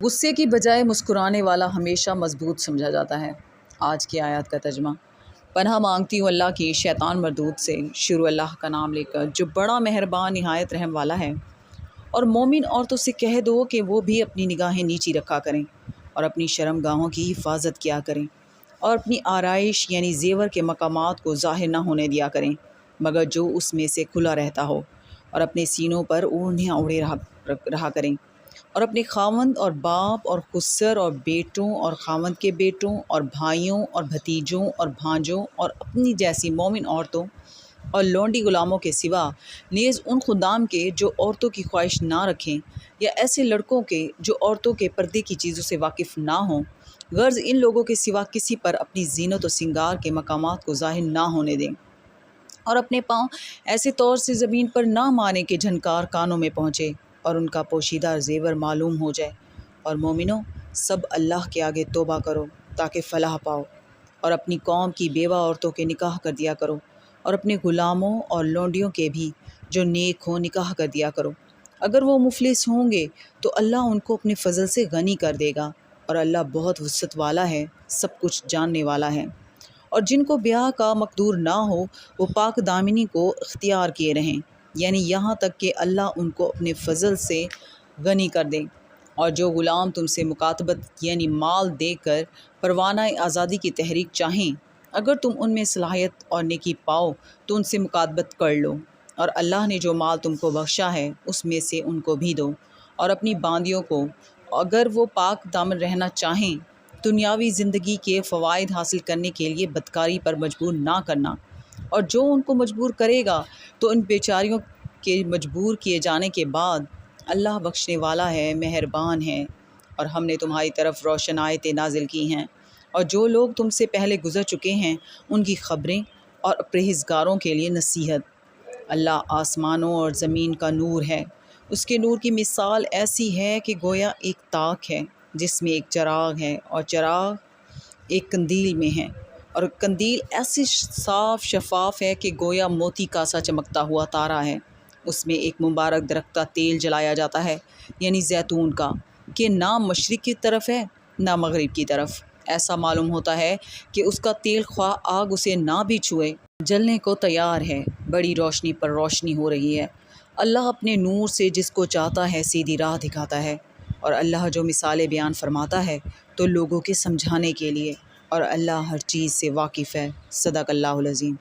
غصے کی بجائے مسکرانے والا ہمیشہ مضبوط سمجھا جاتا ہے۔ آج کی آیات کا ترجمہ۔ پناہ مانگتی ہوں اللہ کی شیطان مردود سے۔ شروع اللہ کا نام لے کر جو بڑا مہربان نہایت رحم والا ہے۔ اور مومن عورتوں سے کہہ دو کہ وہ بھی اپنی نگاہیں نیچی رکھا کریں اور اپنی شرم گاہوں کی حفاظت کیا کریں اور اپنی آرائش یعنی زیور کے مقامات کو ظاہر نہ ہونے دیا کریں مگر جو اس میں سے کھلا رہتا ہو، اور اپنے سینوں پر اوڑھیاں اوڑھے رہا کریں، اور اپنے خاوند اور باپ اور خسر اور بیٹوں اور خاوند کے بیٹوں اور بھائیوں اور بھتیجوں اور بھانجوں اور اپنی جیسی مومن عورتوں اور لونڈی غلاموں کے سوا نیز ان خدام کے جو عورتوں کی خواہش نہ رکھیں، یا ایسے لڑکوں کے جو عورتوں کے پردے کی چیزوں سے واقف نہ ہوں، غرض ان لوگوں کے سوا کسی پر اپنی زینت و سنگار کے مقامات کو ظاہر نہ ہونے دیں، اور اپنے پاؤں ایسے طور سے زمین پر نہ ماریں کہ جھنکار کانوں میں پہنچے اور ان کا پوشیدہ زیور معلوم ہو جائے۔ اور مومنوں، سب اللہ کے آگے توبہ کرو تاکہ فلاح پاؤ، اور اپنی قوم کی بیوہ عورتوں کے نکاح کر دیا کرو، اور اپنے غلاموں اور لونڈیوں کے بھی جو نیک ہوں نکاح کر دیا کرو۔ اگر وہ مفلس ہوں گے تو اللہ ان کو اپنے فضل سے غنی کر دے گا، اور اللہ بہت وسعت والا ہے، سب کچھ جاننے والا ہے۔ اور جن کو بیاہ کا مقدور نہ ہو وہ پاک دامنی کو اختیار کیے رہیں، یعنی یہاں تک کہ اللہ ان کو اپنے فضل سے غنی کر دے۔ اور جو غلام تم سے مکاتبت یعنی مال دے کر پروانہ آزادی کی تحریک چاہیں، اگر تم ان میں صلاحیت اور نیکی پاؤ تو ان سے مکاتبت کر لو، اور اللہ نے جو مال تم کو بخشا ہے اس میں سے ان کو بھی دو۔ اور اپنی باندیوں کو اگر وہ پاک دامن رہنا چاہیں دنیاوی زندگی کے فوائد حاصل کرنے کے لیے بدکاری پر مجبور نہ کرنا، اور جو ان کو مجبور کرے گا تو ان بیچاریوں کے مجبور کیے جانے کے بعد اللہ بخشنے والا ہے، مہربان ہے۔ اور ہم نے تمہاری طرف روشن آیتیں نازل کی ہیں، اور جو لوگ تم سے پہلے گزر چکے ہیں ان کی خبریں اور پرہیزگاروں کے لیے نصیحت۔ اللہ آسمانوں اور زمین کا نور ہے، اس کے نور کی مثال ایسی ہے کہ گویا ایک تاک ہے جس میں ایک چراغ ہے، اور چراغ ایک قندیل میں ہے، اور قندیل ایسی صاف شفاف ہے کہ گویا موتی کا سا چمکتا ہوا تارا ہے۔ اس میں ایک مبارک درخت کا تیل جلایا جاتا ہے، یعنی زیتون کا، کہ نہ مشرق کی طرف ہے نہ مغرب کی طرف۔ ایسا معلوم ہوتا ہے کہ اس کا تیل خواہ آگ اسے نہ بھی چھوئے جلنے کو تیار ہے، بڑی روشنی پر روشنی ہو رہی ہے۔ اللہ اپنے نور سے جس کو چاہتا ہے سیدھی راہ دکھاتا ہے، اور اللہ جو مثالیں بیان فرماتا ہے تو لوگوں کے سمجھانے کے لیے، اور اللہ ہر چیز سے واقف ہے۔ صدق اللہ العظیم۔